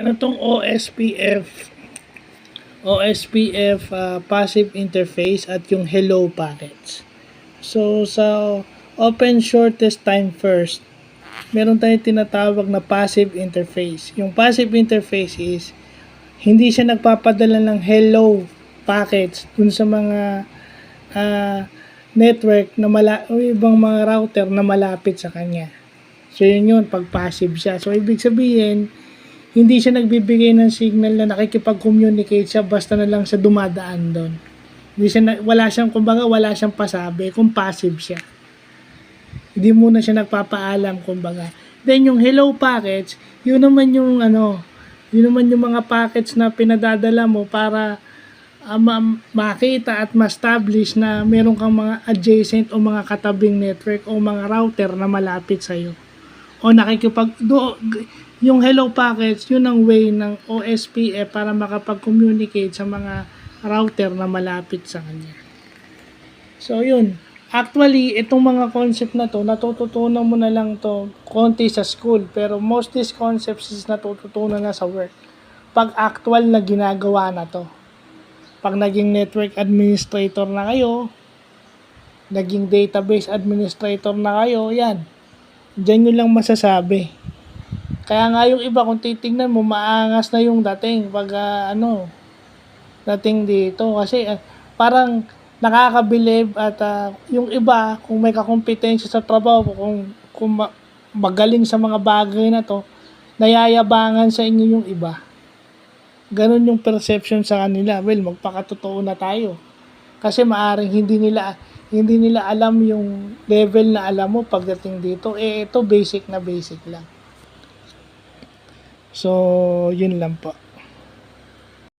Meron tong OSPF passive interface at yung hello packets. So sa open shortest time first, meron tayong tinatawag na passive interface. Yung passive interface is hindi siya nagpapadala ng hello packets dun sa mga network na o ibang mga router na malapit sa kanya. So yun pag passive siya. So ibig sabihin, hindi siya nagbibigay ng signal na nakikipag-communicate siya basta na lang sa dumadaan doon. Hindi siya wala siyang pasabi kung passive siya. Hindi muna siya nagpapaalam kumbaga. Then yung hello packets, yun naman yung mga packets na pinadadala mo para makita at ma-establish na meron kang mga adjacent o mga katabing network o mga router na malapit sa iyo. O yung hello packets, yun ang way ng OSPF para makapag-communicate sa mga router na malapit sa kanya. So yun, actually itong mga concept na to, natututunan mo na lang to konti sa school, pero most these concepts is natututunan na sa work. Pag actual na ginagawa na to. Pag naging network administrator na kayo, naging database administrator na kayo, yan. Diyan yun lang masasabi. Kaya nga yung iba, kung titignan mo, maangas na yung dating pag dating dito. Kasi parang nakakabilib at yung iba, kung may kakompetensya sa trabaho, kung magaling sa mga bagay na to, nayayabangan sa inyo yung iba. Ganon yung perception sa kanila. Well, magpakatotoo na tayo. Kasi maaring hindi nila alam yung level na alam mo pagdating dito. Ito basic na basic lang. So, yun lang po.